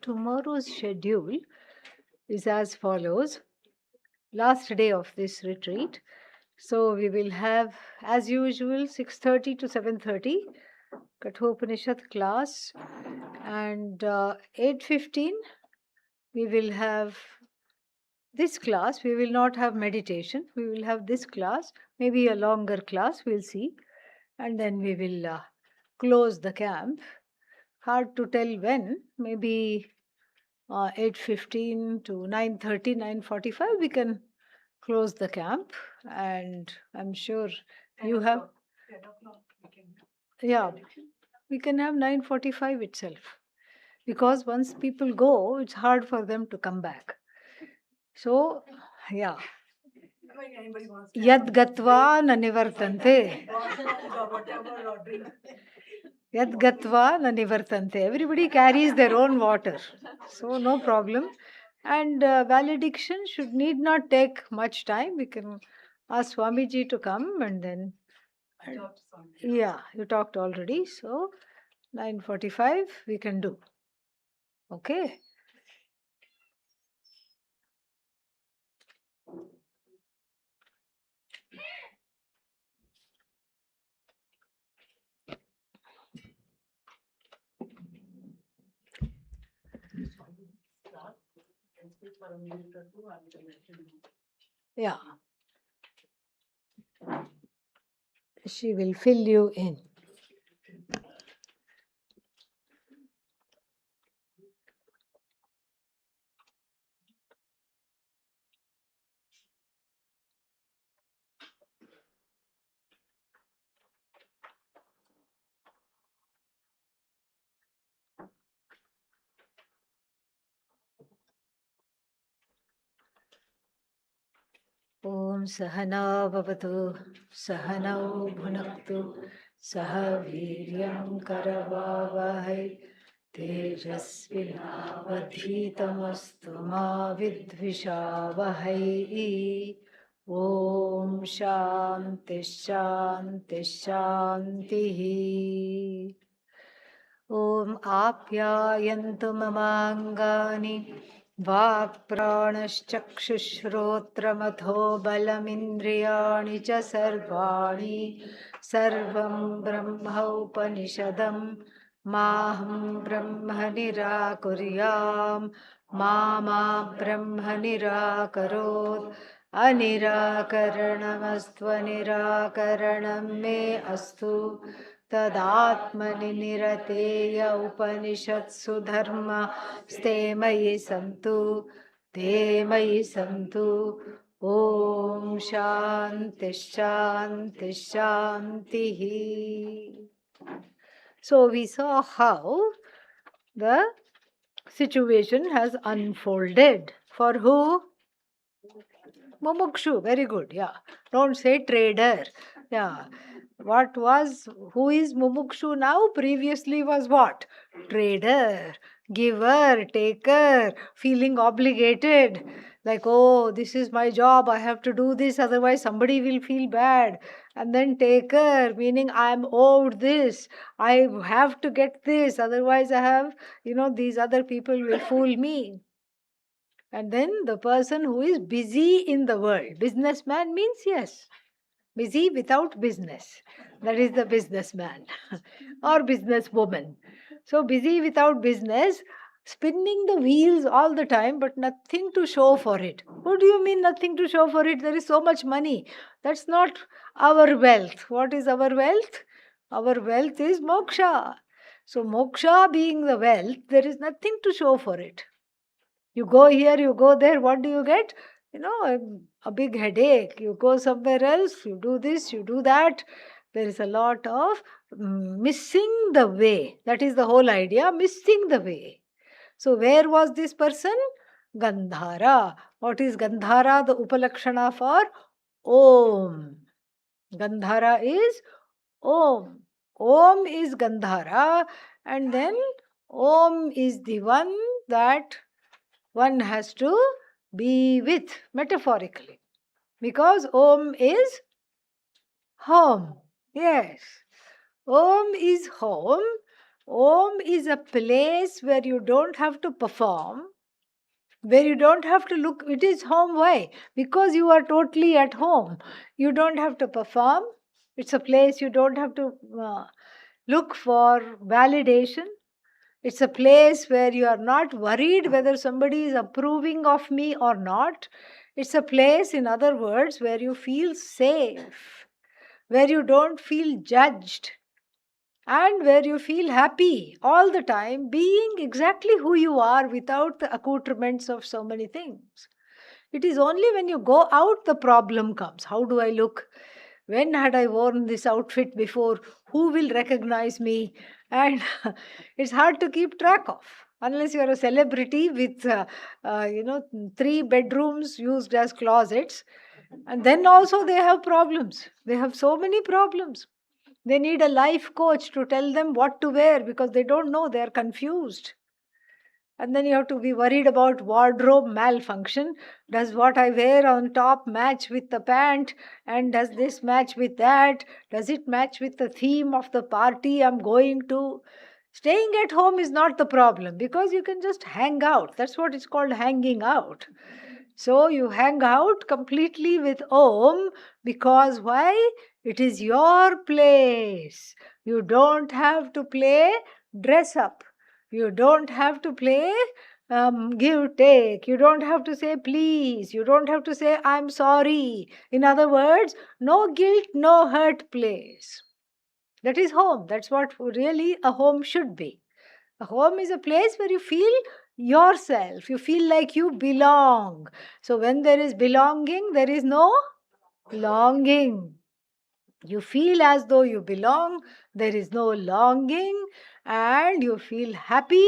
tomorrow's schedule is as follows. Last day of this retreat. So we will have, as usual, 6:30 to 7:30 Kathopanishad class, and 8:15 we will have this class. We will not have meditation. We will have this class, maybe a longer class, we'll see. And then we will close the camp. Hard to tell when, maybe 8:15 to 9:30, 9:45, we can close the camp. And I'm sure you have, yeah, we can have 9:45 itself. Because once people go, it's hard for them to come back. So, yeah. Yad gatva na nivartante. Yad gatva na nivartante. Everybody carries their own water. So, no problem. And valediction need not take much time. We can ask Swamiji to come and then. Yeah, you talked already. So, 9:45 we can do. Okay. Yeah. She will fill you in. Om Sahana Bhavatu Sahanau Bhunaktu Saha Viryam Karavavahai Tejasvinavadhitamastu ma vidvishavahai. Om Shanti Shanti Shanti. Om Apyayantu Mamangani Vakpranashchakshushrotramatho balamindriyani cha sarvani sarvam brahma upanishadam maham brahma nirakuryam mama brahma nirakarot anirakaranamastva nirakaranam me astu तदात्मनि निरतेय उपनिषत्सु धर्म स्ते मयि सन्तु ॐ शान्ति शान्ति शान्तिः. So we saw how the situation has unfolded. For who? Mumukshu. Very good. Yeah. Don't say trader. Yeah. Who is Mumukshu now? Previously was what? Trader, giver, taker, feeling obligated. Like, oh, this is my job, I have to do this, otherwise somebody will feel bad. And then taker, meaning I am owed this, I have to get this, otherwise I have, these other people will fool me. And then the person who is busy in the world. Businessman means, yes, busy without business. That is the businessman or businesswoman. So busy without business, spinning the wheels all the time, but nothing to show for it. What do you mean nothing to show for it? There is so much money. That's not our wealth. What is our wealth? Our wealth is moksha. So moksha being the wealth, there is nothing to show for it. You go here, you go there, what do you get? A big headache. You go somewhere else, you do this, you do that. There is a lot of missing the way. That is the whole idea, missing the way. So where was this person? Gandhara. What is Gandhara? The Upalakshana for Om. Gandhara is Om. Om is Gandhara, and then Om is the one that one has to be with, metaphorically. Because Om is home. Yes. Om is home, Om is a place where you don't have to perform, where you don't have to look. It is home. Why? Because you are totally at home. You don't have to perform. It's a place you don't have to look for validation. It's a place where you are not worried whether somebody is approving of me or not. It's a place, in other words, where you feel safe, where you don't feel judged, and where you feel happy all the time being exactly who you are without the accoutrements of so many things. It is only when you go out the problem comes. How do I look? When had I worn this outfit before? Who will recognize me? And it's hard to keep track of unless you're a celebrity with, 3 bedrooms used as closets. And then also they have problems. They have so many problems. They need a life coach to tell them what to wear because they don't know, they're confused. And then you have to be worried about wardrobe malfunction. Does what I wear on top match with the pant? And does this match with that? Does it match with the theme of the party I'm going to? Staying at home is not the problem because you can just hang out. That's what it's called, hanging out. So you hang out completely with Om because why? It is your place. You don't have to play dress up. You don't have to play give, take. You don't have to say please. You don't have to say I'm sorry. In other words, no guilt, no hurt place. That is home. That's what really a home should be. A home is a place where you feel yourself. You feel like you belong. So when there is belonging, there is no longing. You feel as though you belong, there is no longing, and you feel happy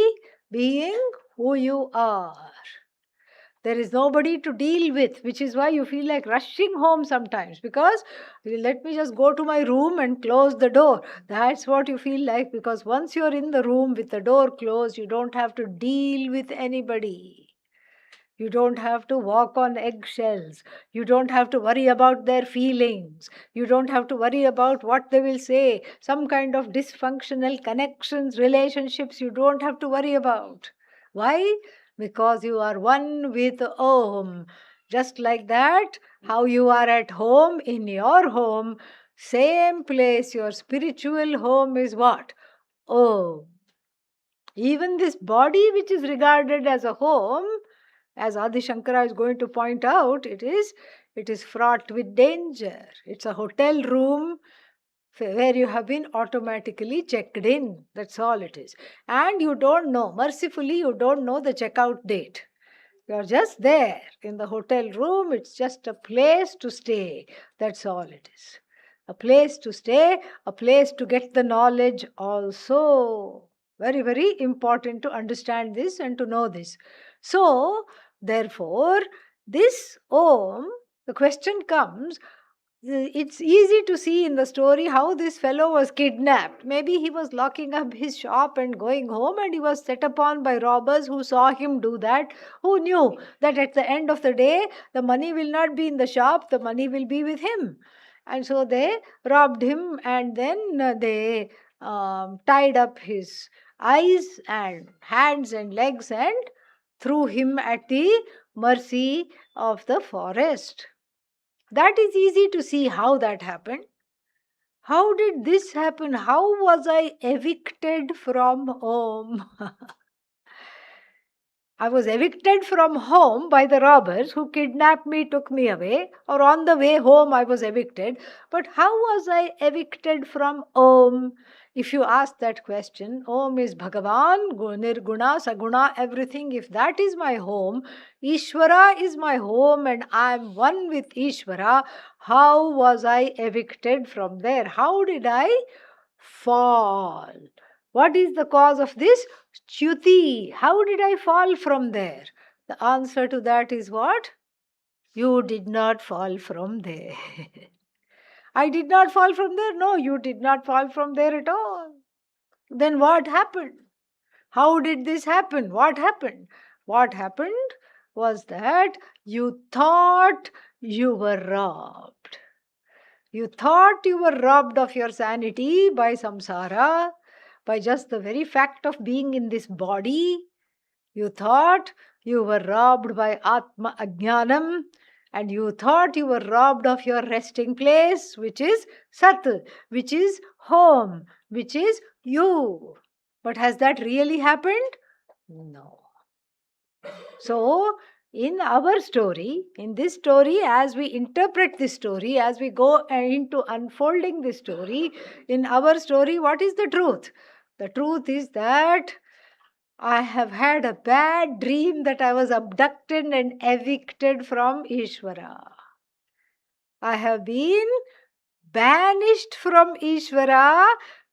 being who you are. There is nobody to deal with, which is why you feel like rushing home sometimes because let me just go to my room and close the door. That's what you feel like because once you're in the room with the door closed, you don't have to deal with anybody. You don't have to walk on eggshells. You don't have to worry about their feelings. You don't have to worry about what they will say. Some kind of dysfunctional connections, relationships, you don't have to worry about. Why? Because you are one with Om. Just like that, how you are at home in your home, same place, your spiritual home is what? Om. Even this body, which is regarded as a home, as Adi Shankara is going to point out, it is fraught with danger. It's a hotel room where you have been automatically checked in. That's all it is. And you don't know, mercifully, you don't know the checkout date. You're just there in the hotel room. It's just a place to stay. That's all it is. A place to stay, a place to get the knowledge also. Very, very important to understand this and to know this. So, therefore, this Om, the question comes, it's easy to see in the story how this fellow was kidnapped. Maybe he was locking up his shop and going home, and he was set upon by robbers who saw him do that, who knew that at the end of the day, the money will not be in the shop, the money will be with him. And so they robbed him, and then they tied up his eyes and hands and legs and threw him at the mercy of the forest. That is easy to see how that happened. How did this happen? How was I evicted from home? I was evicted from home by the robbers who kidnapped me, took me away, or on the way home I was evicted. But how was I evicted from Om? If you ask that question, Om is Bhagavan, Nirguna, Saguna, everything. If that is my home, Ishvara is my home and I am one with Ishvara, how was I evicted from there? How did I fall? What is the cause of this? চ্যুতি. How did I fall from there? The answer to that is what? You did not fall from there. I did not fall from there. No, you did not fall from there at all. Then what happened? How did this happen? What happened? What happened was that you thought you were robbed. You thought you were robbed of your sanity by samsara, By just the very fact of being in this body, you thought you were robbed by Atma Ajnanam, and you thought you were robbed of your resting place, which is Sat, which is home, which is you. But has that really happened? No. So, in our story, in this story, as we interpret this story, as we go into unfolding this story, in our story, what is the truth? The truth is that I have had a bad dream that I was abducted and evicted from Ishvara. I have been banished from Ishvara.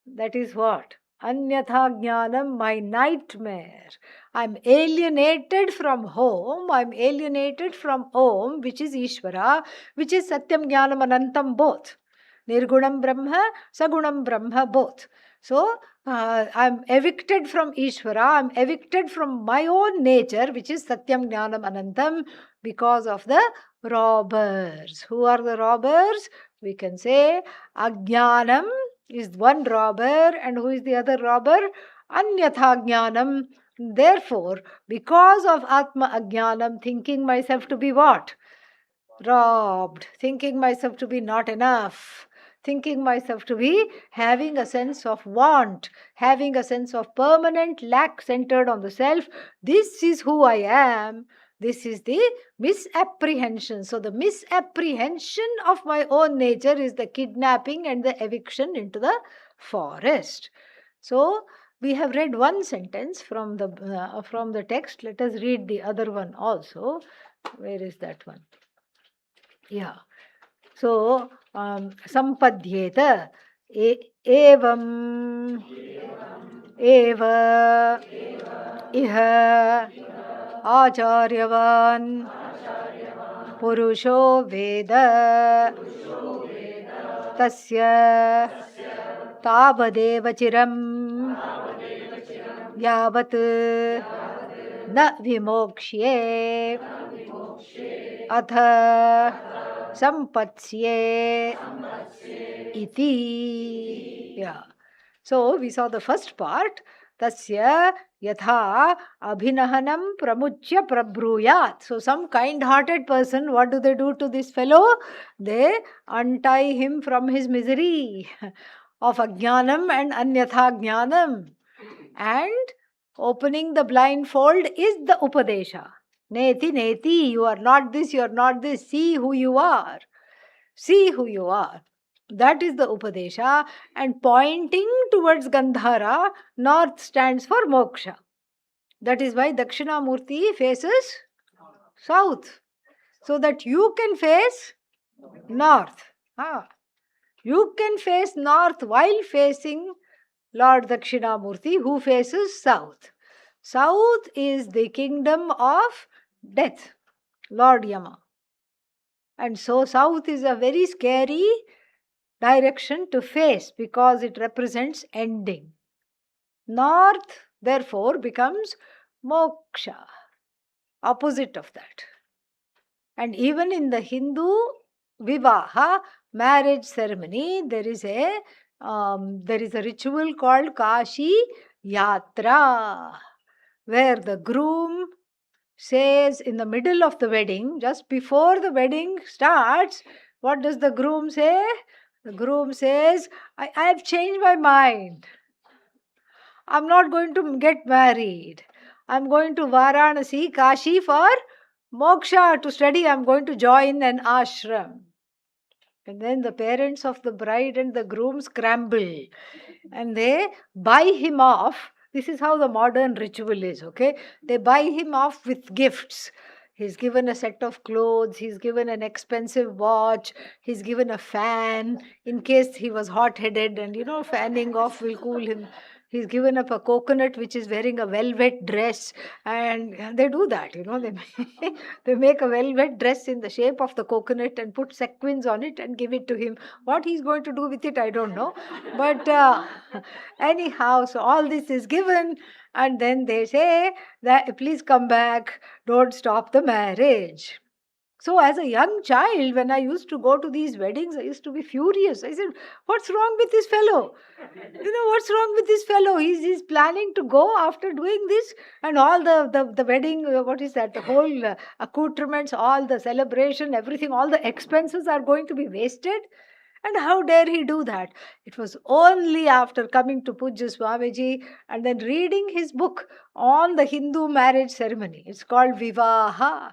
That is what? Anyatha Jnanam, my nightmare. I'm alienated from home. I'm alienated from Om, which is Ishvara, which is Satyam Jnanam Anantam both. Nirgunam Brahma, Sagunam Brahma both. So, I'm evicted from Ishvara. I'm evicted from my own nature, which is Satyam Jnanam Anantam, because of the robbers. Who are the robbers? We can say Ajnanam is one robber, and who is the other robber? Anyatha Jnanam. Therefore, because of Atma Ajnanam, thinking myself to be what? Robbed. Thinking myself to be not enough. Thinking myself to be having a sense of want, having a sense of permanent lack centered on the self. This is who I am. This is the misapprehension. So, the misapprehension of my own nature is the kidnapping and the eviction into the forest. So, we have read one sentence from the text. Let us read the other one also. Where is that one? Yeah. So, sampadhyeta evam eva iha Ācāryavān Puruṣo Veda tasya tāvadeva chiram yavat na vimokshye atha sampatsye iti. Yeah. So we saw the first part. Tasya yatha abhinahanam pramuchya prabruyat. So some kind-hearted person, what do they do to this fellow? They untie him from his misery of ajnanam and anyatha jnanam. And opening the blindfold is the upadesha. Neti, neti, you are not this, you are not this. See who you are. See who you are. That is the Upadesha, and pointing towards Gandhara, north stands for moksha. That is why Dakshinamurti faces south, so that you can face north. You can face north while facing Lord Dakshinamurti, who faces south. South is the kingdom of death, Lord Yama. And so south is a very scary direction to face because it represents ending. North, therefore, becomes moksha, opposite of that. And even in the Hindu vivaha, marriage ceremony, there is a ritual called Kashi Yatra, where the groom says in the middle of the wedding, just before the wedding starts, what does the groom say? The groom says, I have changed my mind. I'm not going to get married. I'm going to Varanasi, Kashi for moksha, to study. I'm going to join an ashram. And then the parents of the bride and the groom scramble and they buy him off. This is how the modern ritual is, okay? They buy him off with gifts. He's given a set of clothes, he's given an expensive watch, he's given a fan in case he was hot-headed and, fanning off will cool him. He's given up a coconut which is wearing a velvet dress, and they do that, they make a velvet dress in the shape of the coconut and put sequins on it and give it to him. What he's going to do with it, I don't know. But anyhow, so all this is given, and then they say that please come back, don't stop the marriage. So as a young child, when I used to go to these weddings, I used to be furious. I said, what's wrong with this fellow? What's wrong with this fellow? He's planning to go after doing this, and all the wedding, what is that? The whole accoutrements, all the celebration, everything, all the expenses are going to be wasted. And how dare he do that? It was only after coming to Pujya Swamiji and then reading his book on the Hindu marriage ceremony. It's called Vivaha.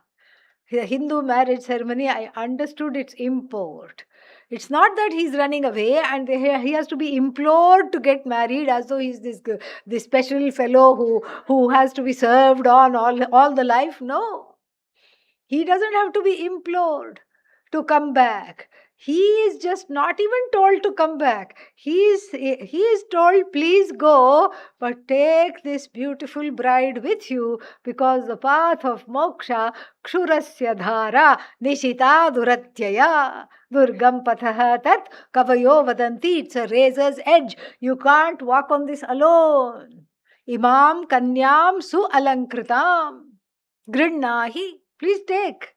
The Hindu marriage ceremony, I understood its import. It's not that he's running away and he has to be implored to get married as though he's this special fellow who has to be served on all the life. No. He doesn't have to be implored to come back. He is just not even told to come back. He is told, please go, but take this beautiful bride with you, because the path of moksha, kshurasya dhara, nishita duratyaya, durgam pathaha tat kavayo vadanti. It's a razor's edge. You can't walk on this alone. Imam kanyam su alankritam. Gridnahi. Please take.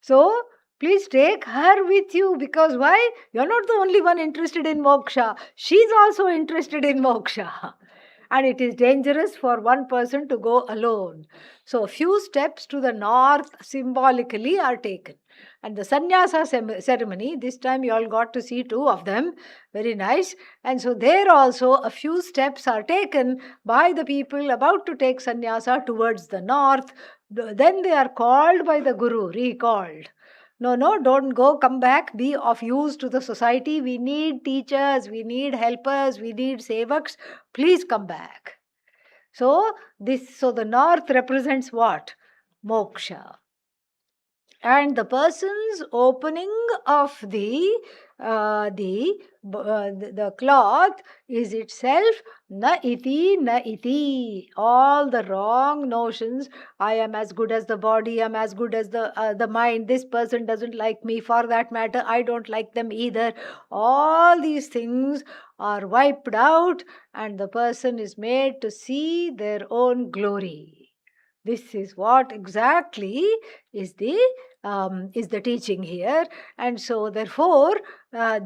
So, please take her with you, because why? You're not the only one interested in moksha. She's also interested in moksha. And it is dangerous for one person to go alone. So, a few steps to the north symbolically are taken. And the sannyasa ceremony, this time you all got to see two of them. Very nice. And so there also a few steps are taken by the people about to take sannyasa towards the north. Then they are called by the Guru, recalled. No, don't go, come back, be of use to the society. We need teachers, we need helpers, we need sevaks. Please come back. So the north represents what? Moksha. And the person's opening of the cloth is itself na iti. All the wrong notions. I am as good as the body. I am as good as the mind. This person doesn't like me. For that matter, I don't like them either. All these things are wiped out, and the person is made to see their own glory. This is what exactly is the teaching here. And so therefore so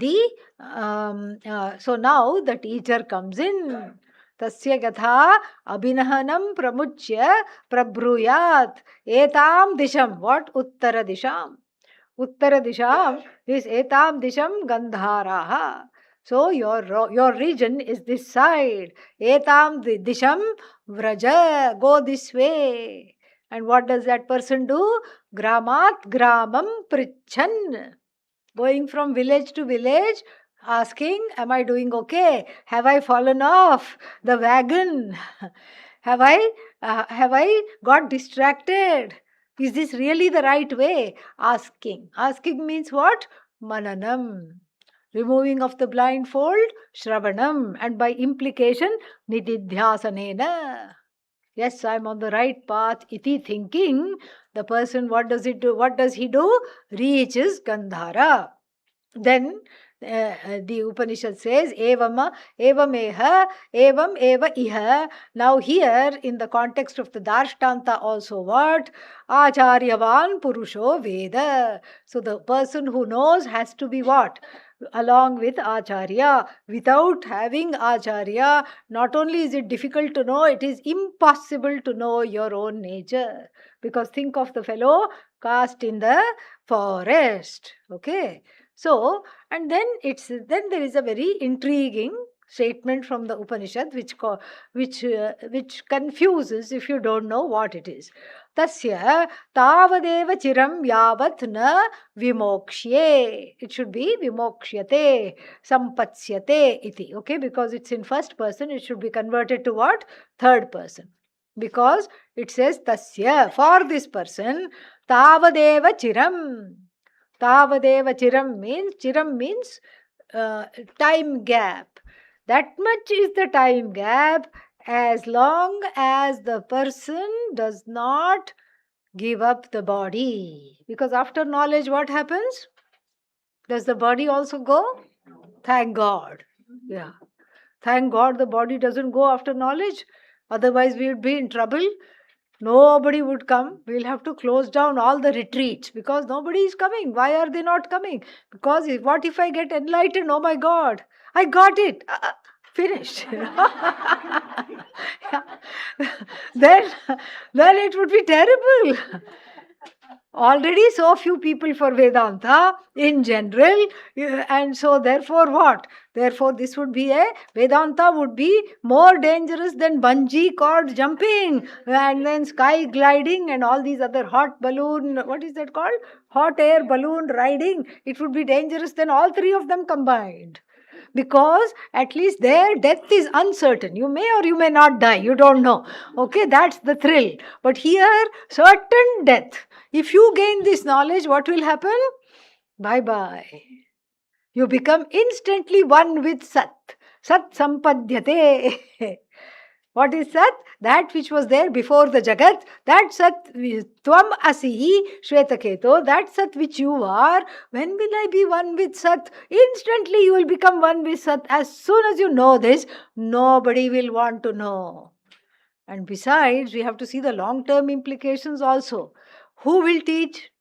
now the teacher comes in. Tasya gatha abhinahanam pramuchya prabruyat etam disham. What? Uttara disham. Uttara disham is etam disham gandharaha. So your region is this side. Etam disham vraja. Go this way. And what does that person do? Gramat gramam prichan. Going from village to village, asking, am I doing okay? Have I fallen off the wagon? Have I got distracted? Is this really the right way? Asking. Asking means what? Mananam. Removing of the blindfold, Shravanam. And by implication, Nididhyasanena. Yes, I'm on the right path. Iti thinking, the person, what does it do? What does he do? Reaches Gandhara. Then the Upanishad says, Evama, evameha, evam eva iha. Now here, in the context of the Darshtanta also what? Ācāryavān Puruṣo Veda. So the person who knows has to be what? Along with Acharya. Without having Acharya, not only is it difficult to know, it is impossible to know your own nature. Because think of the fellow cast in the forest. Okay. So, and then there is a very intriguing statement from the Upanishad which confuses if you don't know what it is. Tasya tavadeva chiram yavat na vimokshye. It should be vimokshyate, sampatsyate iti. Okay, because it's in first person, it should be converted to what? Third person. Because it says tasya, for this person, tavadeva chiram. Tavadeva chiram means time gap. That much is the time gap, as long as the person does not give up the body. Because after knowledge, what happens? Does the body also go? Thank God. Yeah. Thank God the body doesn't go after knowledge. Otherwise, we would be in trouble. Nobody would come. We'll have to close down all the retreats because nobody is coming. Why are they not coming? Because what if I get enlightened? Oh my God, I got it. Finished. Yeah. then, then it would be terrible. Already so few people for Vedanta in general, and so therefore what? Therefore this would be Vedanta would be more dangerous than bungee cord jumping and then sky gliding and all these other hot balloon, what is that called? Hot air balloon riding. It would be dangerous than all three of them combined. Because at least their death is uncertain. You may or you may not die. You don't know. Okay, that's the thrill. But here, certain death. If you gain this knowledge, what will happen? Bye bye. You become instantly one with Sat. Sat sampadhyate. What is Sat? That which was there before the Jagat. That Sat, Tvam Asihi Shvetaketo. That Sat which you are. When will I be one with Sat? Instantly you will become one with Sat. As soon as you know this, nobody will want to know. And besides, we have to see the long-term implications also. Who will teach?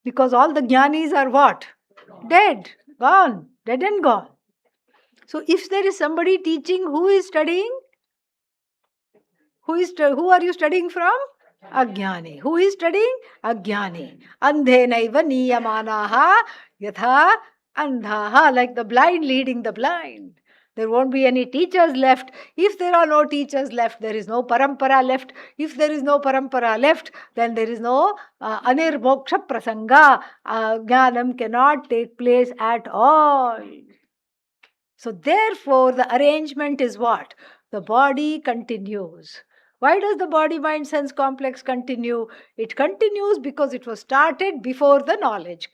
Because all the jnanis are what? Dead, gone, dead and gone. So if there is somebody teaching, who is studying? Who are you studying from? Ajnani. Who is studying? Ajnani. Andhenaiva niyamanaha yatha andhaha. Like the blind leading the blind. There won't be any teachers left. If there are no teachers left, there is no parampara left. If there is no parampara left, then there is no anirmoksha prasanga. Jnanam cannot take place at all. So therefore, the arrangement is what? The body continues. Why does the body-mind-sense complex continue? It continues because it was started before the knowledge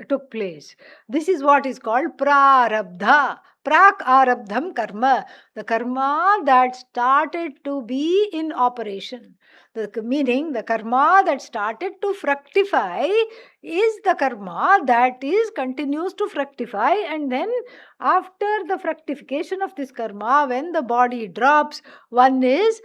took place. This is what is called prarabdha. Prak arabdham karma. The karma that started to be in operation. Meaning the karma that started to fructify is the karma that is continues to fructify, and then after the fructification of this karma, when the body drops, one is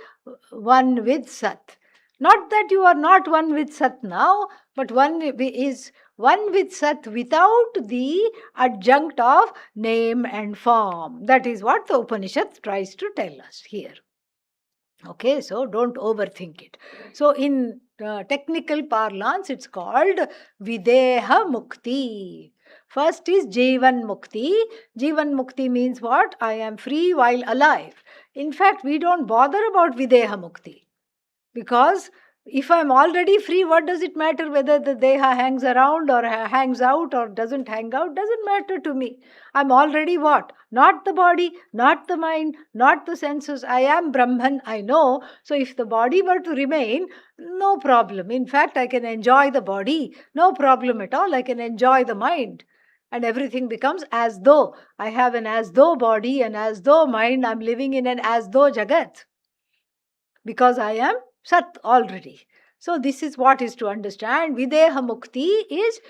one with Sat. Not that you are not one with Sat now, but one is one with Sat without the adjunct of name and form. That is what the Upanishad tries to tell us here. Okay, so don't overthink it. So in technical parlance, it's called Videha Mukti. First is Jivan Mukti. Jivan Mukti means what? I am free while alive. In fact, we don't bother about Videha Mukti. Because if I'm already free, what does it matter whether the Deha hangs around or hangs out or doesn't hang out? Doesn't matter to me. I'm already what? Not the body, not the mind, not the senses. I am Brahman, I know. So if the body were to remain, no problem. In fact, I can enjoy the body. No problem at all. I can enjoy the mind. And everything becomes as though. I have an as though body, an as though mind. I'm living in an as though Jagat. Because I am Sat already. So this is what is to understand. Videha Mukti is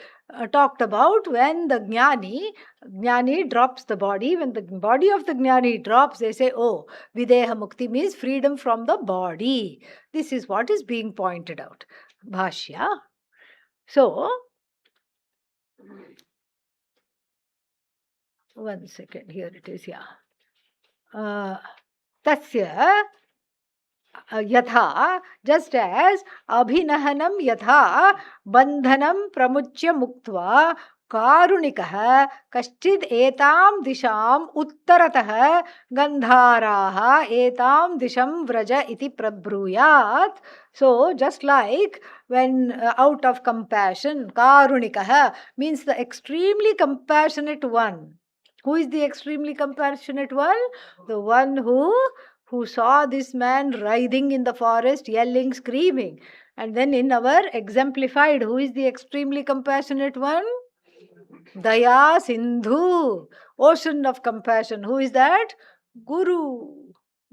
talked about when the Jnani drops the body. When the body of the Jnani drops, they say, oh, Videha Mukti means freedom from the body. This is what is being pointed out. Bhashya. So, one second, here it is, yeah. Tasya yatha, just as abhinahanam yatha bandhanam pramuchya muktva karunikah kaschid etam disham uttaratah gandharaha etam disham vraja iti prabhruyat. So just like when out of compassion, karunikah means the extremely compassionate one. Who is the extremely compassionate one? The one who saw this man writhing in the forest, yelling, screaming. And then in our exemplified, who is the extremely compassionate one? Daya Sindhu, ocean of compassion. Who is that? Guru.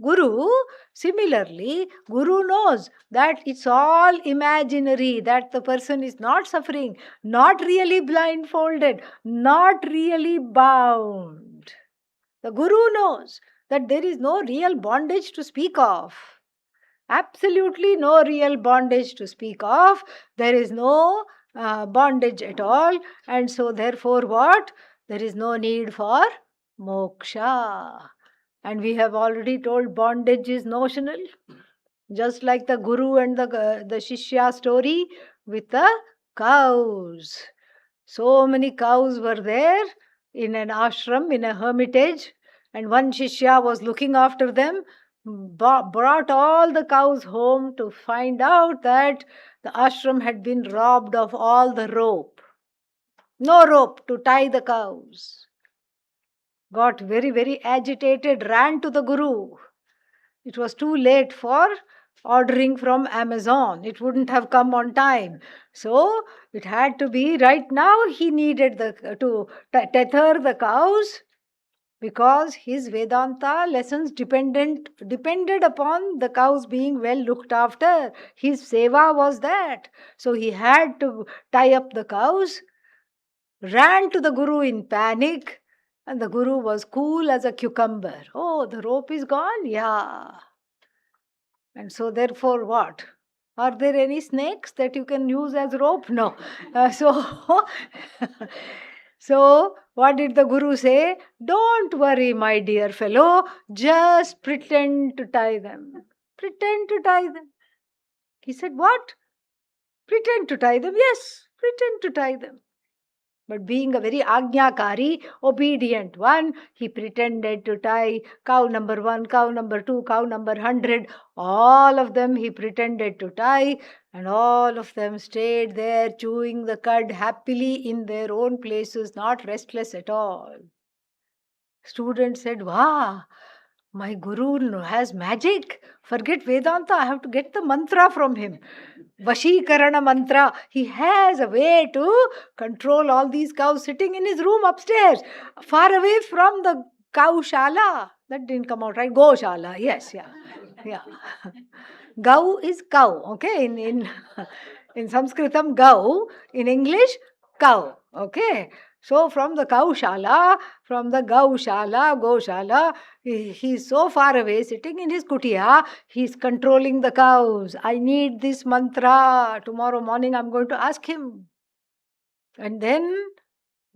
Guru, similarly, Guru knows that it's all imaginary, that the person is not suffering, not really blindfolded, not really bound. The Guru knows that there is no real bondage to speak of. Absolutely no real bondage to speak of. There is no bondage at all. And so, therefore, what? There is no need for moksha. And we have already told bondage is notional. Just like the guru and the shishya story with the cows. So many cows were there in an ashram, in a hermitage, and one shishya was looking after them, brought all the cows home to find out that the ashram had been robbed of all the rope. No rope to tie the cows. Got very, very agitated, ran to the guru. It was too late for ordering from Amazon. It wouldn't have come on time. So it had to be right now. He needed to tether the cows because his Vedanta lessons depended upon the cows being well looked after. His seva was that. So he had to tie up the cows, ran to the guru in panic, and the guru was cool as a cucumber. Oh, the rope is gone? Yeah. And so, therefore, what? Are there any snakes that you can use as rope? No. So, what did the guru say? Don't worry, my dear fellow. Just pretend to tie them. Pretend to tie them. He said, what? Pretend to tie them? Yes, pretend to tie them. But being a very Ācāryavān, obedient one, he pretended to tie cow number 1, cow number 2, cow number 100. All of them he pretended to tie, and all of them stayed there chewing the cud happily in their own places, not restless at all. Students said, wow, my guru has magic. Forget Vedanta, I have to get the mantra from him. Vashikarana mantra. He has a way to control all these cows sitting in his room upstairs, far away from the cow shala. That didn't come out right. Go shala. Yes, yeah. Gau is cow. Okay, in Sanskritam, gau. In English, cow. Okay. So from the Gaushala, he's so far away, sitting in his kutiya, he's controlling the cows. I need this mantra. Tomorrow morning I'm going to ask him. And then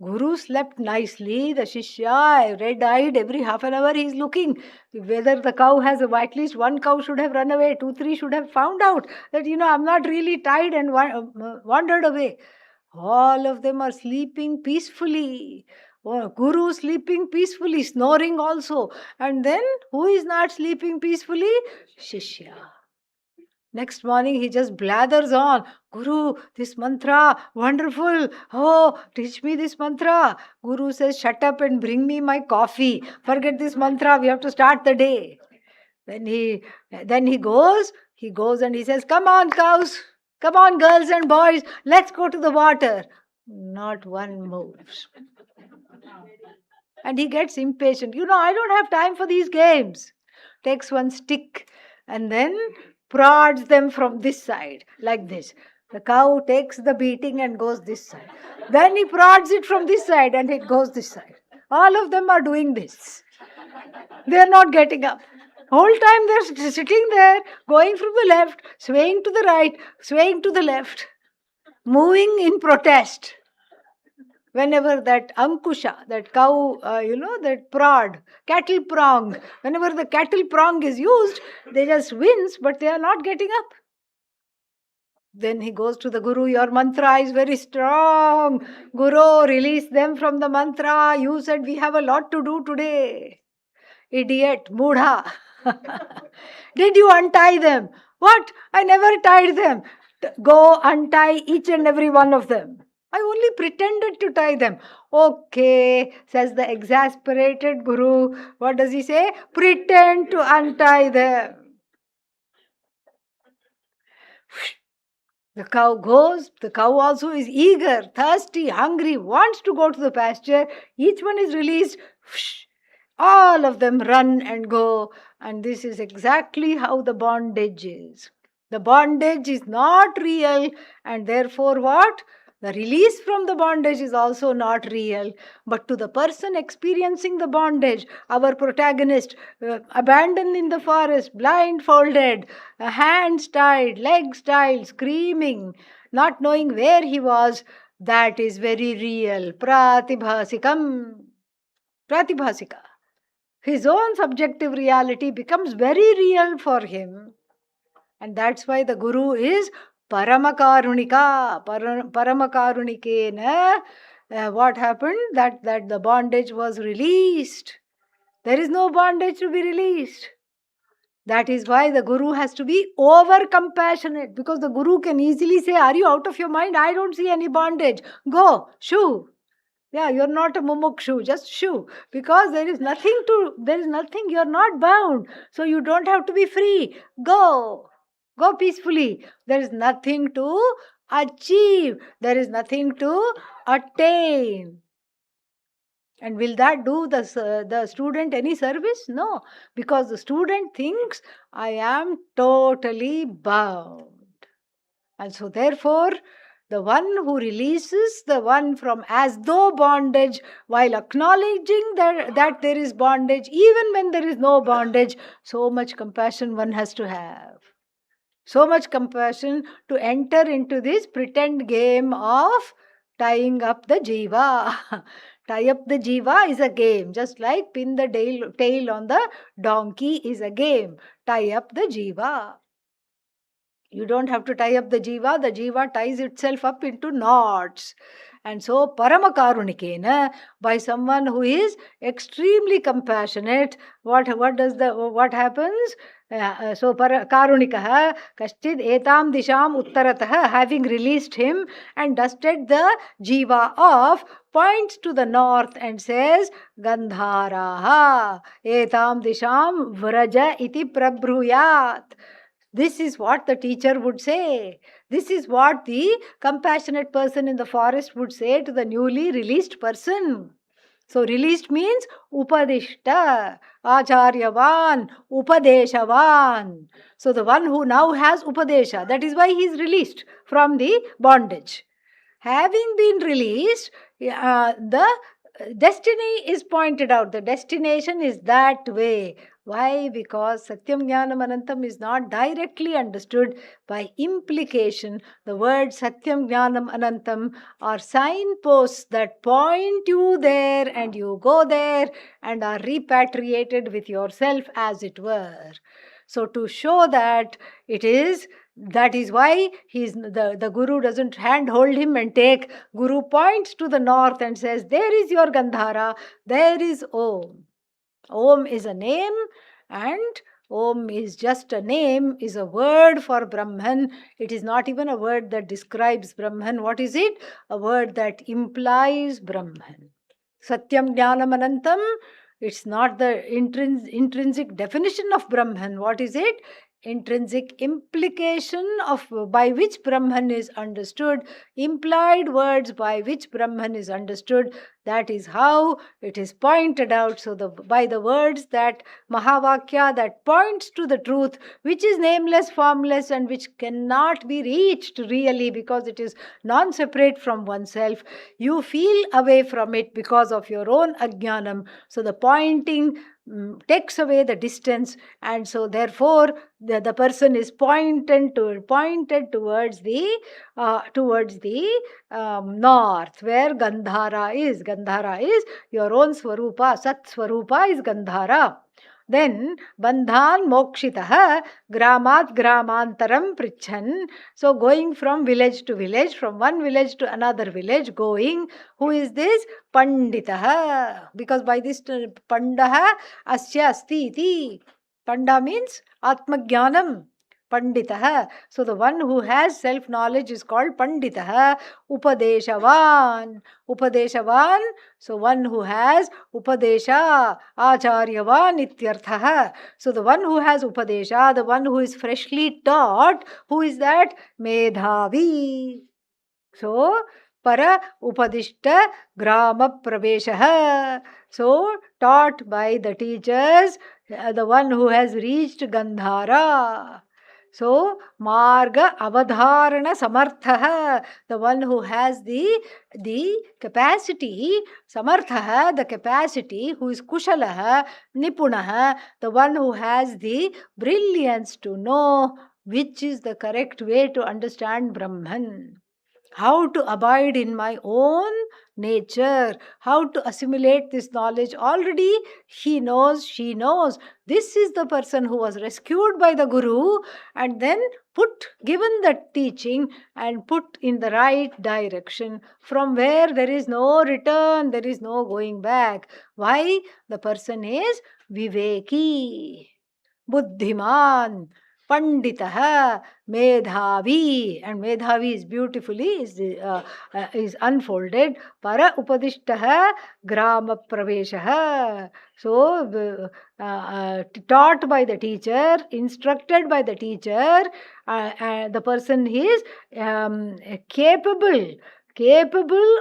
Guru slept nicely. The Shishya, red-eyed, every half an hour he's looking whether the cow has, at least one cow should have run away, 2, 3 should have found out that, I'm not really tied and wandered away. All of them are sleeping peacefully. Guru sleeping peacefully, snoring also. And then, who is not sleeping peacefully? Shishya. Next morning, he just blathers on. Guru, this mantra, wonderful. Oh, teach me this mantra. Guru says, shut up and bring me my coffee. Forget this mantra, we have to start the day. Then he goes and he says, come on, cows. Come on, girls and boys, let's go to the water. Not one moves. And he gets impatient. I don't have time for these games. Takes one stick and then prods them from this side, like this. The cow takes the beating and goes this side. Then he prods it from this side and it goes this side. All of them are doing this. They are not getting up. Whole time they're sitting there, going from the left, swaying to the right, swaying to the left, moving in protest. Whenever that ankusha, that cow, that prod, cattle prong, whenever the cattle prong is used, they just wince, but they are not getting up. Then he goes to the Guru, your mantra is very strong. Guru, release them from the mantra. You said we have a lot to do today. Idiot, mudha. Did you untie them? What? I never tied them. Go untie each and every one of them. I only pretended to tie them. Okay, says the exasperated Guru. What does he say? Pretend to untie them. The cow goes. The cow also is eager, thirsty, hungry, wants to go to the pasture. Each one is released. All of them run and go. And this is exactly how the bondage is. The bondage is not real, and therefore what? The release from the bondage is also not real. But to the person experiencing the bondage, our protagonist, abandoned in the forest, blindfolded, hands tied, legs tied, screaming, not knowing where he was, that is very real. Pratibhasikam. Pratibhasika. His own subjective reality becomes very real for him. And that's why the Guru is Paramakarunika. Paramakarunikena. What happened? That the bondage was released. There is no bondage to be released. That is why the Guru has to be over compassionate, because the Guru can easily say, "Are you out of your mind? I don't see any bondage. Go, shoo." Yeah, you're not a mumukshu, just shoo. Because there is nothing, you're not bound. So you don't have to be free. Go. Go peacefully. There is nothing to achieve. There is nothing to attain. And will that do the student any service? No. Because the student thinks, I am totally bound. And so therefore, the one who releases the one from as though bondage, while acknowledging that there is bondage, even when there is no bondage, so much compassion one has to have. So much compassion to enter into this pretend game of tying up the jiva. Tie up the jiva is a game, just like pin the tail on the donkey is a game. Tie up the jiva. You don't have to tie up the jiva ties itself up into knots. And so, Paramakarunikena, by someone who is extremely compassionate, what happens? So, Karunikaha, Kashchid Etam Disham Uttarataha, having released him and dusted the jiva off, points to the north and says, Gandharaha, Etam Disham Vraja iti prabhruyat. This is what the teacher would say. This is what the compassionate person in the forest would say to the newly released person. So released means upadishta, Ācāryavān, upadeshavan. So the one who now has upadesha, that is why he is released from the bondage. Having been released, the destiny is pointed out. The destination is that way. Why? Because Satyam Jnanam Anantam is not directly understood. By implication, the words Satyam Jnanam Anantam are signposts that point you there, and you go there and are repatriated with yourself, as it were. So to show that that is why the Guru doesn't handhold him and take. Guru points to the north and says, there is your Gandhara, there is Om. Om is a name, and Om is just a name, is a word for Brahman. It is not even a word that describes Brahman. What is it? A word that implies Brahman. Satyam Jnanam Anantam, it's not the intrinsic definition of Brahman. What is it? Intrinsic implication of by which Brahman is understood, implied words by which Brahman is understood. That is how it is pointed out. So by the words that Mahavakya that points to the truth, which is nameless, formless, and which cannot be reached really because it is non-separate from oneself, you feel away from it because of your own ajnanam. So the pointing takes away the distance, and so therefore the person is pointed towards the north, where Gandhara is. Gandhara is your own Swarupa. Sat Swarupa is Gandhara. Then Bandhan Mokshitaha Gramat Gramantaram Prichan. So going from village to village, from one village to another village, going. Who is this? Panditaha. Because by this Pandaha Asya Asti iti. Panda means Atmajnanam. Panditaha. So the one who has self-knowledge is called Panditaha. Upadeshavan. Upadeshavan. So one who has Upadesha. Ācāryavān ityarthaha. So the one who has Upadesha, the one who is freshly taught, who is that? Medhavi. So Para Upadishta Grama Praveshaha. So taught by the teachers, the one who has reached Gandhara. So, Marga Avadharana Samartha, the one who has the capacity, Samartha, the capacity, who is Kushalaha, Nipunaha, the one who has the brilliance to know which is the correct way to understand Brahman. How to abide in my own nature, how to assimilate this knowledge. Already he knows, she knows. This is the person who was rescued by the Guru and then given the teaching and put in the right direction from where there is no return, there is no going back. Why? The person is Viveki, Buddhiman, Panditaha, Medhavi, and Medhavi is beautifully is unfolded. Para Upadishtaha, Grama Praveshaha. So, taught by the teacher, instructed by the teacher, the person is capable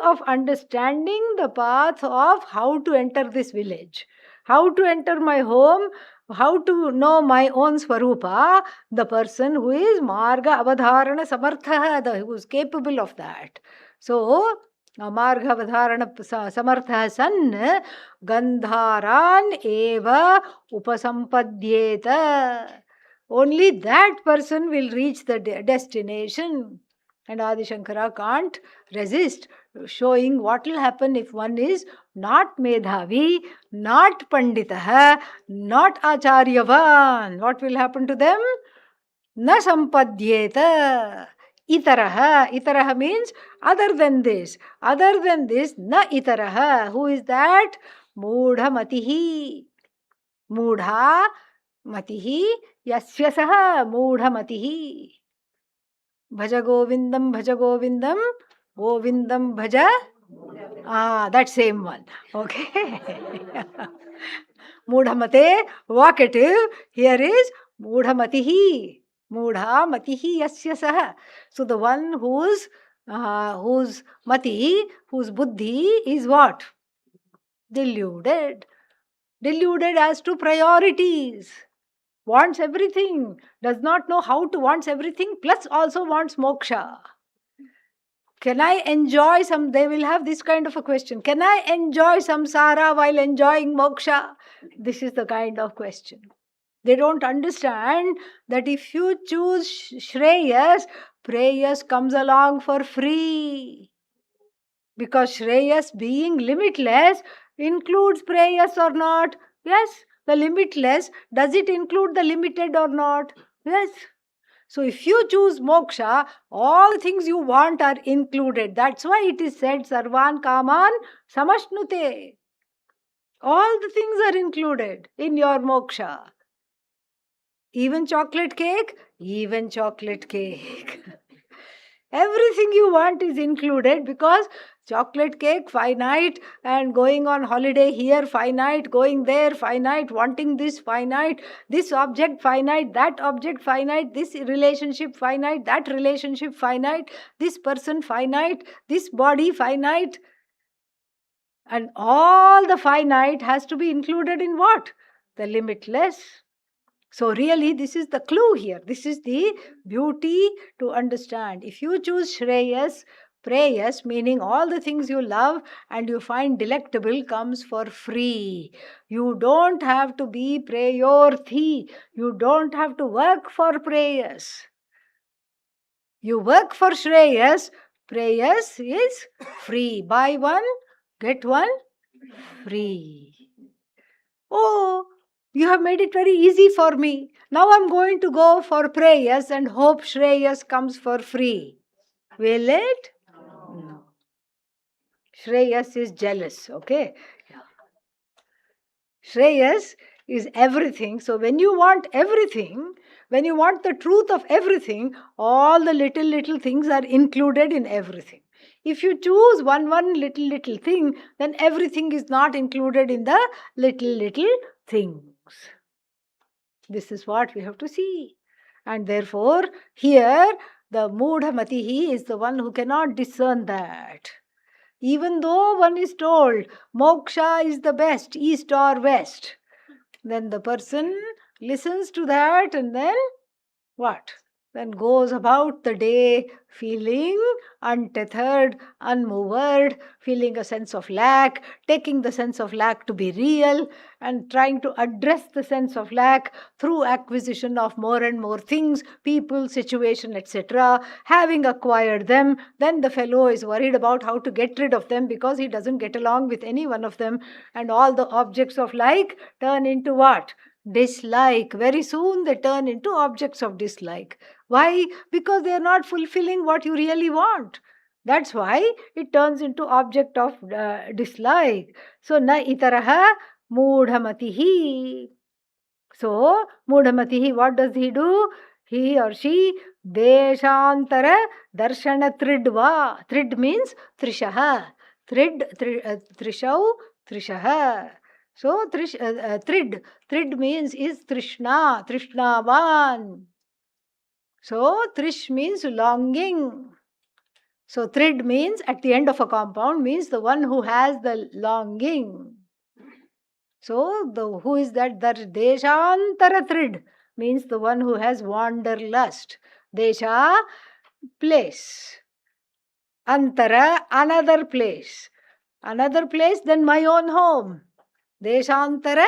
of understanding the path of how to enter this village, how to enter my home, how to know my own Swarupa. The person who is Marga Avadharana Samartha, who is capable of that. So, Marga Avadharana Samartha san Gandharan eva upasampadhyeta. Only that person will reach the destination. And Adi Shankara can't resist showing what will happen if one is not Medhavi, not Panditaha, not Ācāryavān. What will happen to them? Na sampadhyeta. Itaraha. Itaraha means other than this. Other than this, na itaraha. Who is that? Mudha matihi. Mudha matihi. Yasya saha mudha matihi. Bhaja Govindam, Bhaja Govindam, Govindam Bhaja. That same one. Okay. Mudhamate, vocative. Here is Mudhamatihi. Mudha Matihi Yasya Saha. So the one whose Mati, whose Buddhi is what? Deluded. Deluded as to priorities. Wants everything, does not know how to wants everything, plus also wants moksha. Can I enjoy some? They will have this kind of a question. Can I enjoy samsara while enjoying moksha? This is the kind of question. They don't understand that if you choose Shreyas, Preyas comes along for free. Because Shreyas being limitless includes Preyas or not? Yes. The limitless, does it include the limited or not? Yes. So if you choose moksha, all the things you want are included. That's why it is said, Sarvan Kaman Samashnute. All the things are included in your moksha. Even chocolate cake? Even chocolate cake. Everything you want is included because chocolate cake, finite, and going on holiday here, finite, going there, finite, wanting this, finite, this object, finite, that object, finite, this relationship, finite, that relationship, finite, this person, finite, this body, finite. And all the finite has to be included in what? The limitless. So really, this is the clue here. This is the beauty to understand. If you choose Shreyas, Preyas, meaning all the things you love and you find delectable comes for free. You don't have to be Preyorthi. You don't have to work for Preyas. You work for Shreyas. Preyas is free. Buy one, get one free. Oh, you have made it very easy for me. Now I'm going to go for Preyas and hope Shreyas comes for free. Will it? No. Shreyas is jealous, okay? Shreyas is everything. So when you want everything, when you want the truth of everything, all the little things are included in everything. If you choose one little thing, then everything is not included in the little things. This is what we have to see. And therefore, here, the Mudha Matihi is the one who cannot discern that. Even though one is told, moksha is the best, east or west, then the person listens to that and then what? Then goes about the day feeling untethered, unmoved, feeling a sense of lack, taking the sense of lack to be real, and trying to address the sense of lack through acquisition of more and more things, people, situation, etc. Having acquired them, then the fellow is worried about how to get rid of them because he doesn't get along with any one of them, and all the objects of like turn into what? Dislike. Very soon they turn into objects of dislike. Why? Because they are not fulfilling what you really want. That's why it turns into object of dislike. So, na itaraha moodhamatihi. So, moodhamatihi, what does he do? He or she deshantara darshana tridva. Trid means trishaha. Trishau, trishaha. So, trid means is Trishna, Trishnāvān. So, Trish means longing. So, trid means at the end of a compound means the one who has the longing. So, who is that? That Deshantara trid means the one who has wanderlust. Desha, place. Antara, another place. Another place than my own home. Deshantara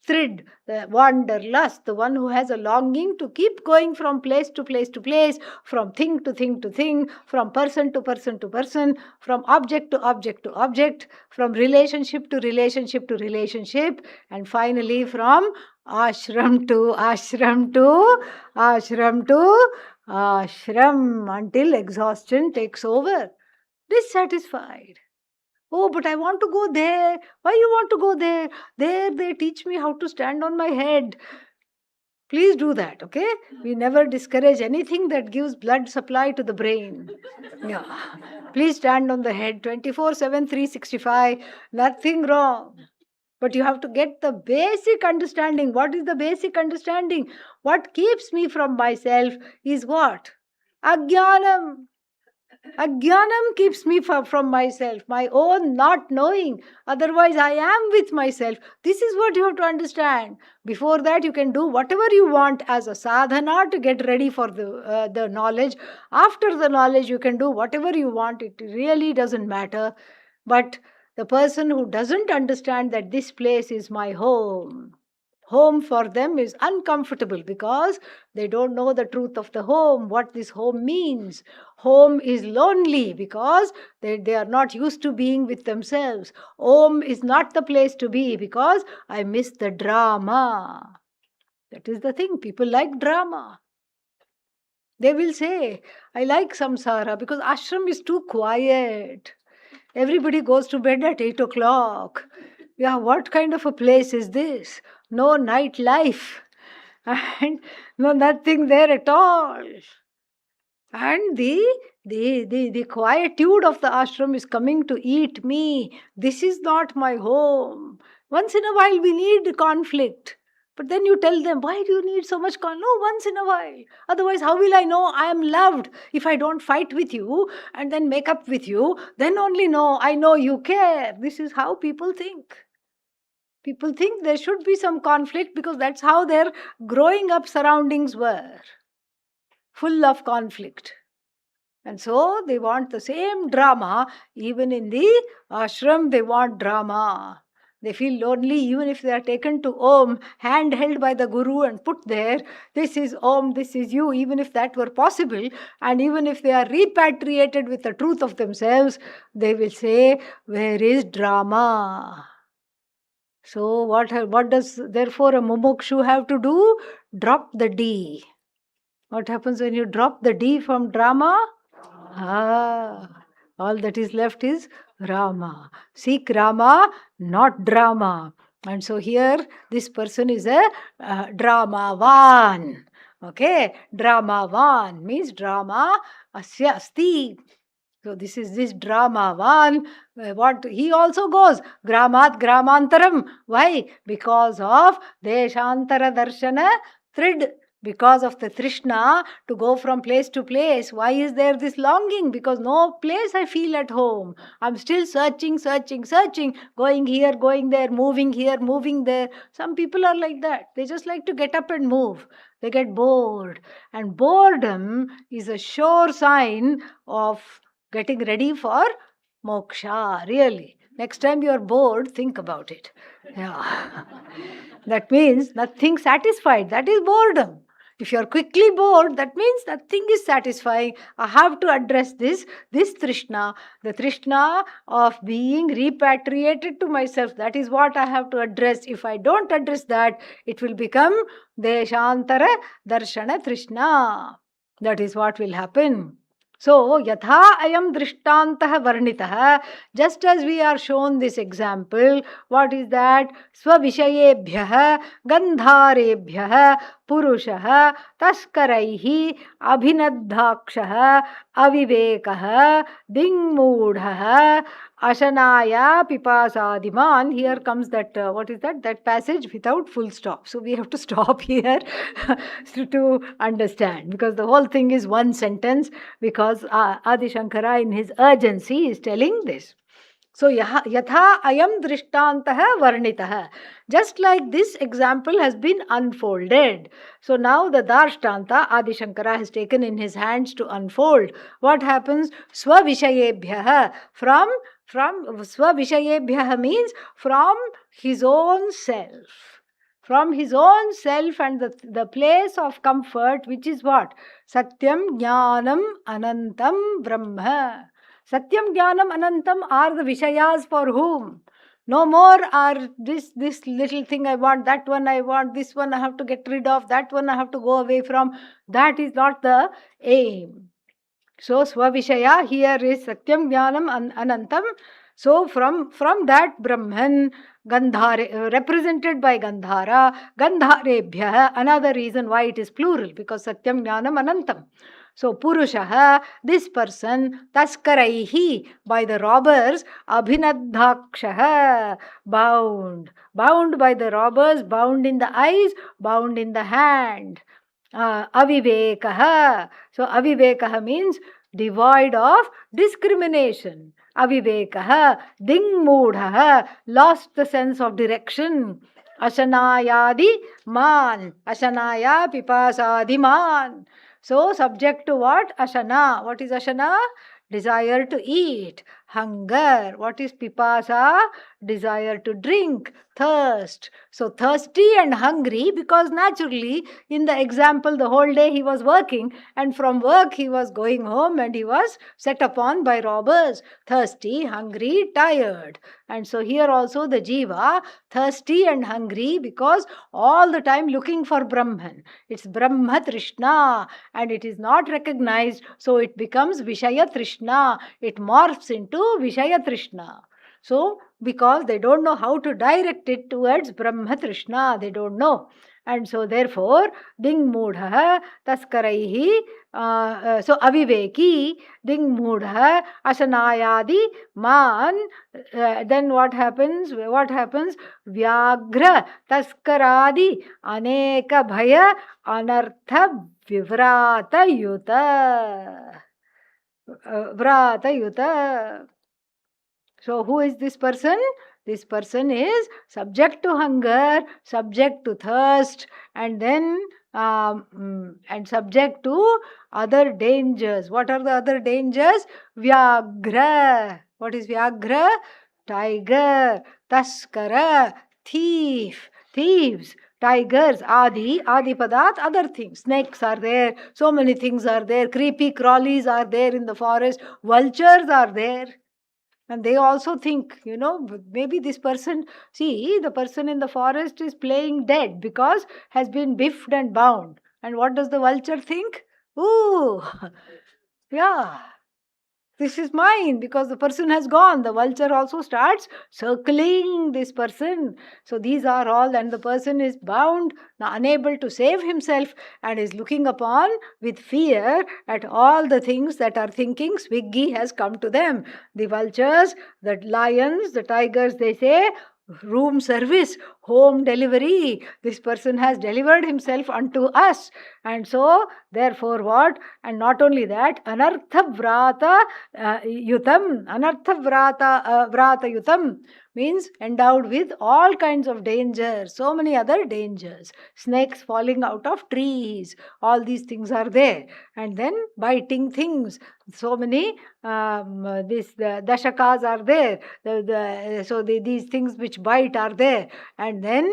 trid, the wanderlust, the one who has a longing to keep going from place to place to place, from thing to thing to thing, from person to person to person, from object to object to object, from relationship to relationship to relationship, and finally from ashram to ashram to ashram to ashram until exhaustion takes over. Dissatisfied. Oh, but I want to go there. Why you want to go there? There they teach me how to stand on my head. Please do that, okay? We never discourage anything that gives blood supply to the brain. Yeah. Please stand on the head 24/7, 365. Nothing wrong. But you have to get the basic understanding. What is the basic understanding? What keeps me from myself is what? Ajnanam. Ajnanam keeps me from myself, my own not knowing. Otherwise, I am with myself. This is what you have to understand. Before that, you can do whatever you want as a sadhana to get ready for the knowledge. After the knowledge, you can do whatever you want. It really doesn't matter. But the person who doesn't understand that this place is my home, home for them is uncomfortable because they don't know the truth of the home, what this home means. Home is lonely because they are not used to being with themselves. Home is not the place to be because I miss the drama. That is the thing. People like drama. They will say, I like samsara because ashram is too quiet. Everybody goes to bed at 8 o'clock. Yeah, what kind of a place is this? No night life. And no nothing there at all. And the quietude of the ashram is coming to eat me. This is not my home. Once in a while we need conflict. But then you tell them, why do you need so much conflict? No, once in a while. Otherwise, how will I know I am loved? If I don't fight with you and then make up with you, then only I know you care. This is how people think. People think there should be some conflict because that's how their growing up surroundings were. Full of conflict. And so they want the same drama. Even in the ashram, they want drama. They feel lonely even if they are taken to Om, hand held by the Guru and put there. This is Om, this is you, even if that were possible. And even if they are repatriated with the truth of themselves, they will say, where is drama? So what does therefore a mumukshu have to do? Drop the D. What happens when you drop the D from drama? All that is left is Rama. Seek Rama, not drama. And so here, this person is a Dramāvān. Okay, Dramāvān means drama, asya asti. So this is this Dramāvān. What he also goes, Gramat Gramantaram. Why? Because of Deshantara Darshana Trid. Because of the Trishna to go from place to place. Why is there this longing? Because no place I feel at home. I'm still searching, going here, going there, moving here, moving there. Some people are like that. They just like to get up and move. They get bored. And boredom is a sure sign of getting ready for moksha, really. Next time you are bored, think about it. Yeah. That means nothing satisfied. That is boredom. If you are quickly bored, that means nothing is satisfying. I have to address this Trishna, the Trishna of being repatriated to myself. That is what I have to address. If I don't address that, it will become Deshantara Darshana Trishna. That is what will happen. So, yatha ayam drishtantah varnitah, just as we are shown this example, what is that? Svavishayebhyah gandharebhyah purushah taskaraihi abhinadhakshah avivekah dingmoodhah ashanaya pipasadiman. Here comes that, what is that? That passage without full stop. So we have to stop here to understand, because the whole thing is one sentence, because Adi Shankara in his urgency is telling this. So, yatha ayam drishtantah varnitah. Just like this example has been unfolded. So, now the darshtanta Adi Shankara has taken in his hands to unfold. What happens? Svavishayebhyah. From svavishayebhyah means from his own self. From his own self and the place of comfort, which is what? Satyam, Jnanam, Anantam, Brahma. Satyam, Jnanam, Anantam are the Vishayas for whom? No more are this little thing I want, that one I want, this one I have to get rid of, that one I have to go away from. That is not the aim. So, Svavishaya here is Satyam, Jnanam, Anantam. So, from that Brahman, Gandhare, represented by Gandhara, Gandharebhyah, another reason why it is plural, because Satyam, Jnanam, Anantam. So, Puruṣah, this person, Taskaraihi, by the robbers, Abhinadhakshah, bound by the robbers, bound in the eyes, bound in the hand. Avivekah. So, Avivekah means devoid of discrimination. Avivekah, dingmoodhah, lost the sense of direction. Ashanayadi man, Ashanaya pipasadi man. So, subject to what? Ashana. What is Ashana? Desire to eat. Hunger. What is pipasa? Desire to drink. Thirst. So, thirsty and hungry, because naturally, in the example, the whole day he was working, and from work he was going home and he was set upon by robbers. Thirsty, hungry, tired. And so here also the jiva, thirsty and hungry, because all the time looking for Brahman. It's Brahma Trishna, and it is not recognized, so it becomes Vishaya Trishna. It morphs into Vishaya Trishna. So, because they don't know how to direct it towards Brahma Trishna, they don't know. And so, therefore, dingmoodhah, taskaraihi, so aviveki, dingmoodhah, ashanayadi, man, then what happens? Vyagra, taskaradi, aneka bhaya, anartha vivrata yuta. Vrata yuta. So, who is this person? This person is subject to hunger, subject to thirst, and then and subject to other dangers. What are the other dangers? Vyagra. What is Vyagra? Tiger, Taskara, thief, thieves. Tigers, Adi Padat, other things. Snakes are there, so many things are there. Creepy crawlies are there in the forest. Vultures are there. And they also think, maybe this person, see, the person in the forest is playing dead because has been biffed and bound. And what does the vulture think? Ooh, yeah, this is mine, because the person has gone. The vulture also starts circling this person. So these are all, and the person is bound, unable to save himself, and is looking upon with fear at all the things that are thinking Swiggy has come to them. The vultures, the lions, the tigers, they say, room service, home delivery. This person has delivered himself unto us. And so, therefore, what? And not only that, anartha vrata yutam, anartha vrata yutam means endowed with all kinds of dangers, so many other dangers. Snakes falling out of trees, all these things are there. And then biting things, so many the dashakas are there. These things which bite are there. And then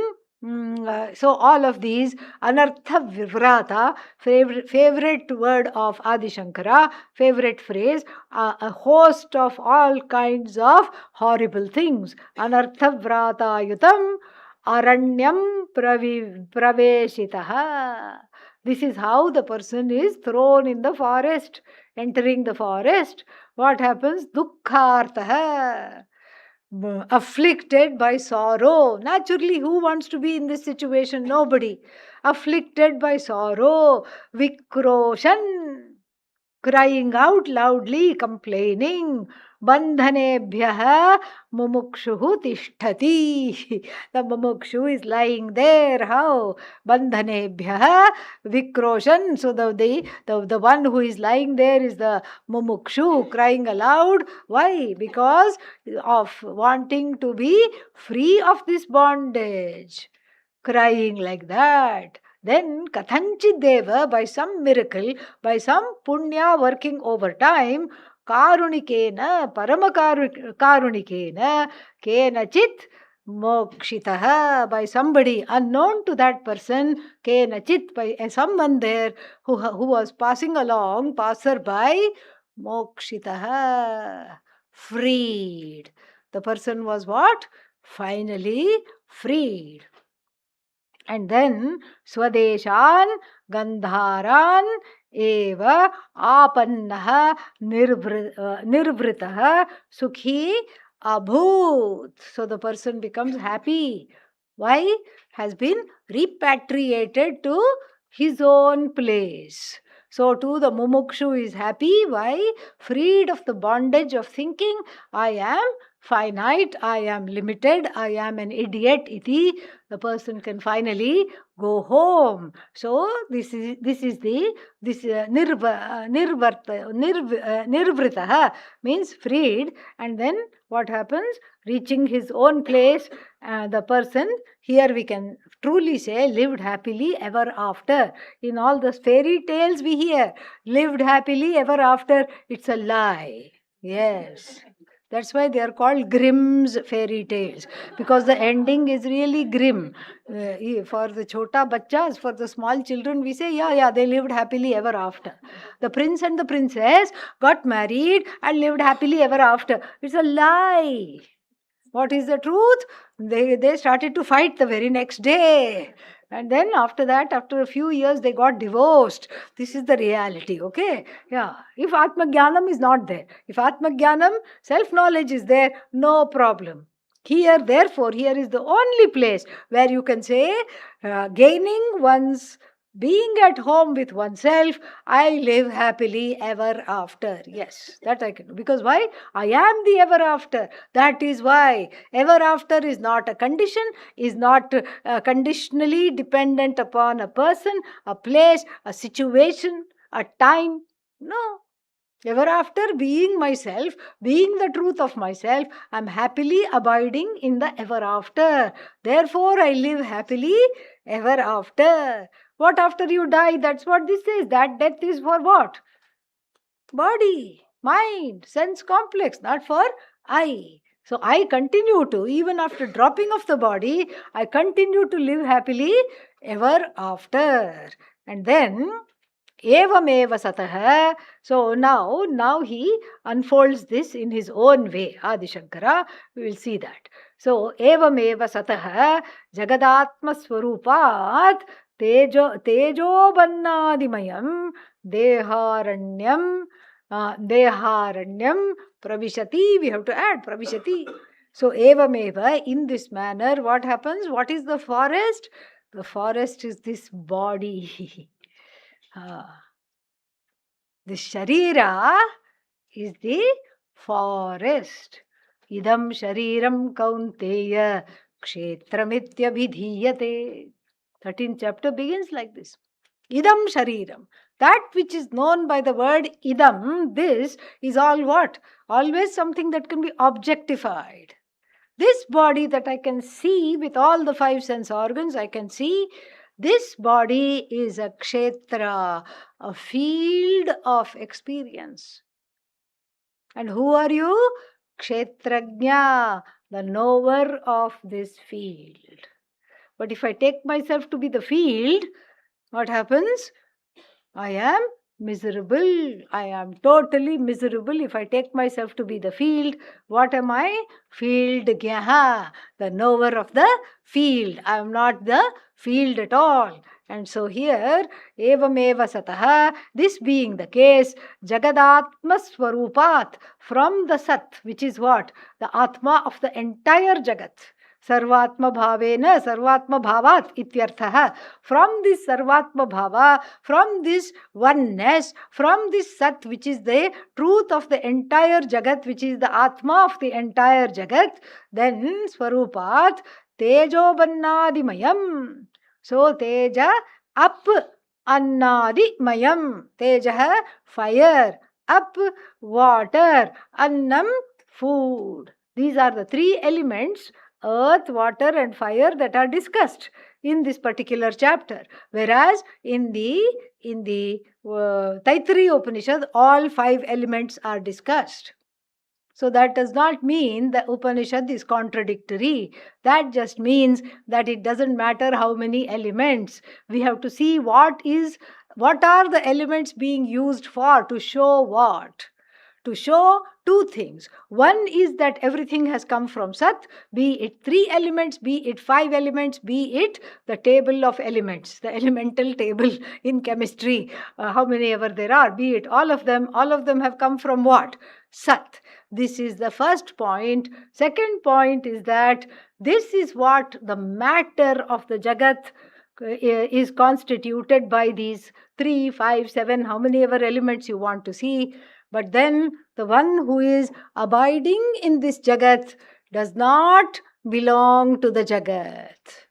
so all of these, anartha vivrata, favorite word of Adi Shankara, favorite phrase, a host of all kinds of horrible things. Anartha vrata yutam aranyam praveshitaha. This is how the person is thrown in the forest. Entering the forest, what happens? Dukkhartaha. Afflicted by sorrow. Naturally, who wants to be in this situation? Nobody. Afflicted by sorrow. Vikroshan. Crying out loudly, complaining. Bandhanebhyah mumukshuhu tishtati. The mumukshu is lying there. How? Bandhanebhyah vikroshan. So the one who is lying there is the mumukshu, crying aloud. Why? Because of wanting to be free of this bondage. Crying like that. Then Kathanchideva, by some miracle, by some punya working over time, Karunikena, Paramakarunikeena, Kenachit Mokshitaha, by somebody unknown to that person, Kenachit, by someone there who was passing along, passerby, Mokshitaha, freed. The person was what? Finally freed. And then Swadeshan Gandharan eva apannaha nirvritaha sukhi abhut. So the person becomes happy. Why? Has been repatriated to his own place. So too the mumukshu is happy. Why? Freed of the bondage of thinking, I am finite, I am limited, I am an idiot, iti. The person can finally go home. So this is nirvritaha means freed. And then what happens? Reaching his own place, the person, here we can truly say, lived happily ever after. In all the fairy tales we hear, lived happily ever after, it's a lie. Yes. That's why they are called Grimm's fairy tales, because the ending is really grim. For the chota bachas, for the small children, we say, yeah, they lived happily ever after. The prince and the princess got married and lived happily ever after. It's a lie. What is the truth? They started to fight the very next day. And then after that, after a few years, they got divorced. This is the reality, okay? Yeah. If Atmagyanam is not there, if Atmagyanam, self-knowledge is there, no problem. Here, therefore, here is the only place where you can say, gaining one's being at home with oneself, I live happily ever after. Yes, that I can do. Because why? I am the ever after. That is why. Ever after is not a condition, is not conditionally dependent upon a person, a place, a situation, a time. No. Ever after, being myself, being the truth of myself, I am happily abiding in the ever after. Therefore, I live happily ever after. What after you die? That's what this is. That death is for what? Body, mind, sense complex, not for I. So I continue to, even after dropping of the body, I continue to live happily ever after. And then, Evameva satah. So now he unfolds this in his own way. Adi Shankara, we will see that. So Evameva satah Jagadatma Swarupat Tejo Bannadimayam Deharanyam Pravishati. We have to add Pravishati. So Evameva, in this manner, what happens? What is the forest? The forest is this body. The Sharira is the forest. Idam Shariram Kaunteya kshetramityabhidhiyate. 13th chapter begins like this. Idam shariram. That which is known by the word idam, this is all what? Always something that can be objectified. This body that I can see with all the 5 sense organs, I can see this body is a kshetra, a field of experience. And who are you? Kshetrajna, the knower of this field. But if I take myself to be the field, what happens? I am miserable. I am totally miserable. If I take myself to be the field, what am I? Field gyaha, the knower of the field. I am not the field at all. And so here, evam eva sataha, this being the case, jagadatma swarupat, from the sat, which is what? The atma of the entire jagat. Sarvatma bhavena, sarvatma bhavat ityarthaha. From this sarvatma bhava, from this oneness, from this sat, which is the truth of the entire jagat, which is the atma of the entire jagat, then swarupat tejo bannadimayam. So teja up annadimayam. Teja fire, up water, annam food. These are the 3 elements, earth, water and fire, that are discussed in this particular chapter. Whereas in the Taittiriya Upanishad, all 5 elements are discussed. So that does not mean the Upanishad is contradictory. That just means that it doesn't matter how many elements. We have to see what are the elements being used for, to show what? To show 2 things. One is that everything has come from Sat, be it 3 elements, be it 5 elements, be it the table of elements, the elemental table in chemistry, how many ever there are, be it all of them have come from what? Sat. This is the first point. Second point is that this is what the matter of the Jagat is constituted by these 3, 5, 7, how many ever elements you want to see. But then the one who is abiding in this Jagat does not belong to the Jagat.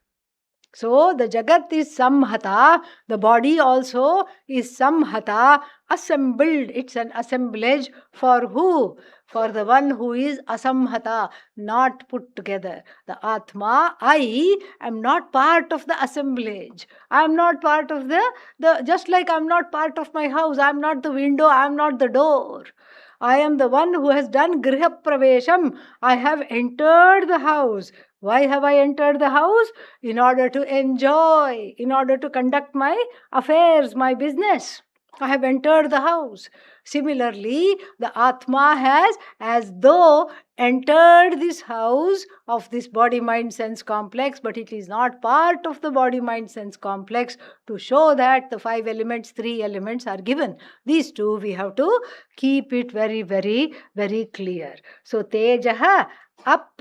So the Jagat is samhata, the body also is samhata, assembled. It's an assemblage for who? For the one who is asamhata, not put together. The Atma, I am not part of the assemblage. I am not part of the just like I am not part of my house. I am not the window, I am not the door. I am the one who has done griha pravesham. I have entered the house. Why have I entered the house? In order to enjoy, in order to conduct my affairs, my business. I have entered the house. Similarly, the Atma has as though entered this house of this body-mind-sense complex, but it is not part of the body-mind-sense complex, to show that the 5 elements, 3 elements are given. These 2 we have to keep it very, very, very clear. So, Tejaha, up,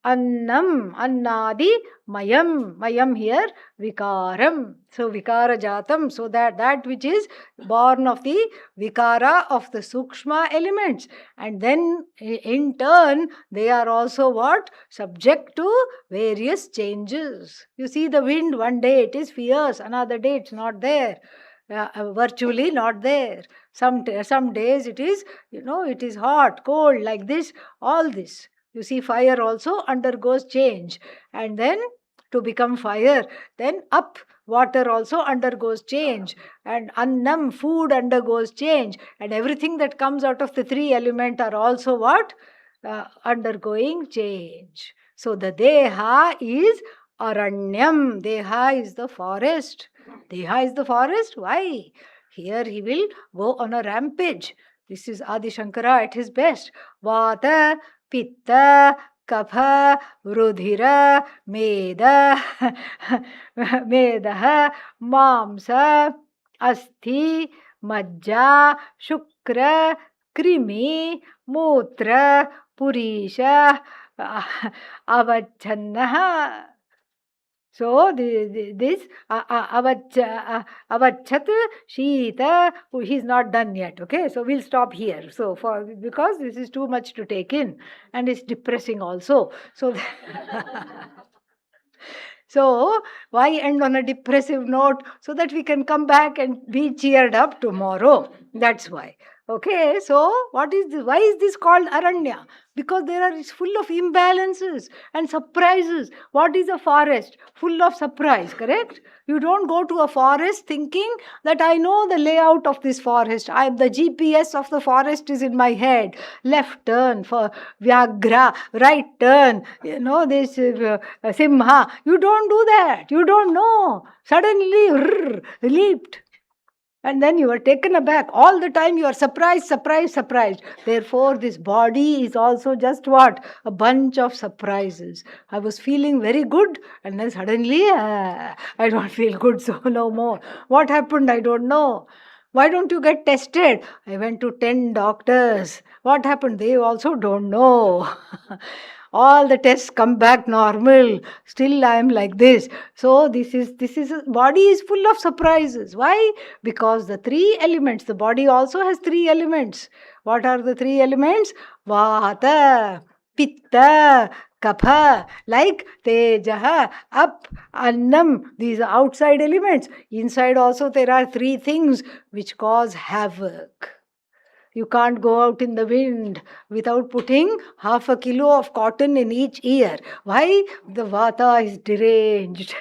annam, annadi, mayam. Mayam here, vikaram. So vikara jatam. So that which is born of the vikara of the sukshma elements. And then in turn, they are also what? Subject to various changes. You see the wind, one day it is fierce, another day it's not there. Virtually not there. Some days it is, it is hot, cold, like this, all this. You see, fire also undergoes change. And then to become fire, then up, water also undergoes change. And annam, food undergoes change. And everything that comes out of the 3 elements are also what? Undergoing change. So the deha is aranyam. Deha is the forest. Deha is the forest. Why? Here he will go on a rampage. This is Adi Shankara at his best. Vata, Pitta, Kapha, Rudhira, Meda, Medaha, Mamsa, Asthi, Majja, Shukra, Krimi, Mutra, Purisha, Avachannaha. So this avachat, shita, he's not done yet. Okay, so we'll stop here. So because this is too much to take in and it's depressing also. So So, why end on a depressive note? So that we can come back and be cheered up tomorrow. That's why. Okay, so what is this? Why is this called Aranya? Because there are it's full of imbalances and surprises. What is a forest? Full of surprise, correct? You don't go to a forest thinking that I know the layout of this forest. The GPS of the forest is in my head. Left turn for Vyagra, right turn, this Simha. You don't do that. You don't know. Suddenly, leaped. And then you are taken aback. All the time you are surprised, surprised, surprised. Therefore, this body is also just what? A bunch of surprises. I was feeling very good, and then suddenly I don't feel good, so no more. What happened? I don't know. Why don't you get tested? I went to 10 doctors. What happened? They also don't know. All the tests come back normal. Still I am like this. So this is body is full of surprises. Why? Because the three elements, the body also has three elements. What are the three elements? Vata, Pitta, Kapha, like Tejaha, up, Annam. These are outside elements. Inside also there are three things which cause havoc. You can't go out in the wind without putting half a kilo of cotton in each ear. Why? The vata is deranged.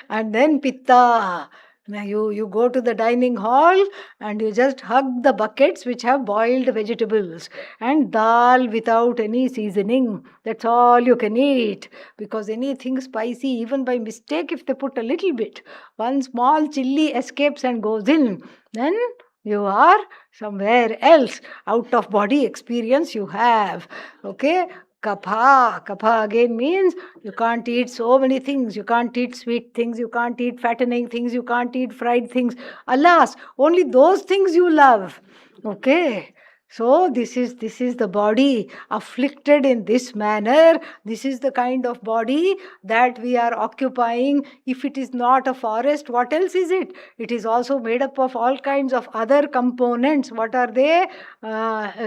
And then pitta. Now you go to the dining hall and you just hug the buckets which have boiled vegetables and dal without any seasoning. That's all you can eat. Because anything spicy, even by mistake, if they put a little bit, one small chilli escapes and goes in, then you are somewhere else. Out of body experience you have. Okay? Kapha. Kapha again means you can't eat so many things. You can't eat sweet things. You can't eat fattening things. You can't eat fried things. Alas, only those things you love. Okay? So this is the body afflicted in this manner. This is the kind of body that we are occupying. If it is not a forest, what else is it? It is also made up of all kinds of other components. What are they? Meda,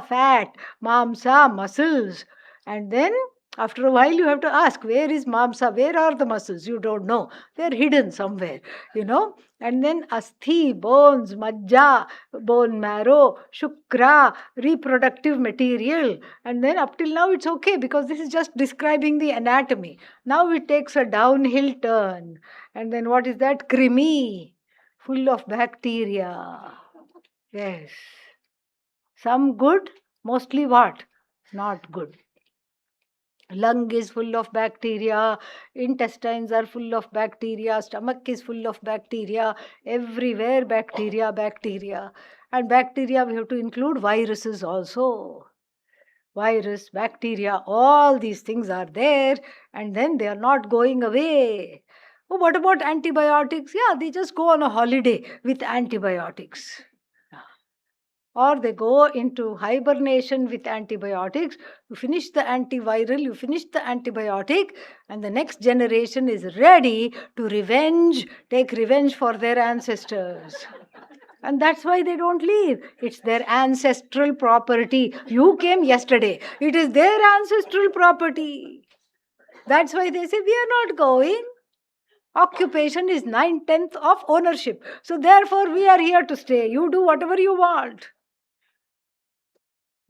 fat, mamsa, muscles. And then after a while you have to ask, where is mamsa? Where are the muscles? You don't know. They are hidden somewhere, And then asthi, bones, majja, bone marrow, shukra, reproductive material. And then up till now it's okay because this is just describing the anatomy. Now it takes a downhill turn. And then what is that? Krimi, full of bacteria. Yes. Some good, mostly what? Not good. Lung is full of bacteria, intestines are full of bacteria, stomach is full of bacteria, everywhere bacteria. And bacteria we have to include viruses also. Virus, bacteria, all these things are there, and then they are not going away. Oh, what about antibiotics? Yeah, they just go on a holiday with antibiotics. Or they go into hibernation with antibiotics. You finish the antiviral, you finish the antibiotic, and the next generation is ready to take revenge for their ancestors. And that's why they don't leave. It's their ancestral property. You came yesterday. It is their ancestral property. That's why they say, we are not going. Occupation is 9/10 of ownership. So therefore, we are here to stay. You do whatever you want.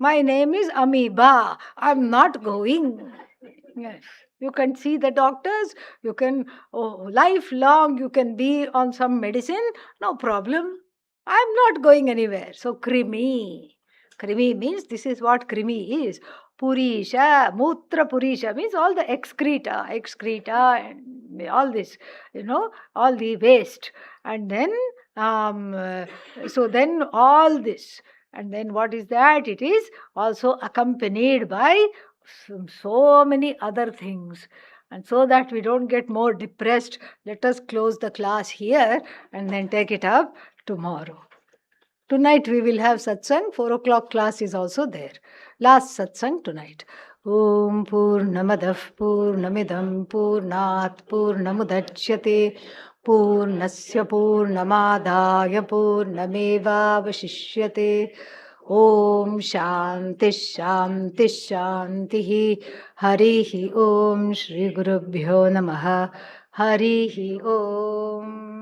My name is Amoeba. I'm not going. Yes. You can see the doctors. You can, lifelong, you can be on some medicine. No problem. I'm not going anywhere. So, krimi. Krimi means this is what krimi is. Purisha, Mutra Purisha means all the excreta, and all this, all the waste. And then, so then all this. And then what is that? It is also accompanied by so many other things. And so that we don't get more depressed, let us close the class here and then take it up tomorrow. Tonight we will have satsang. 4 o'clock class is also there. Last satsang tonight. Om Purnamadah Purnamidam Purnat Purnamudachyate Purnasya Purnamadaya Purnameva Vashishyate. Om Shanti शांति शांति. हरि ओम. श्री गुरुभ्यो नमः. हरि ओम.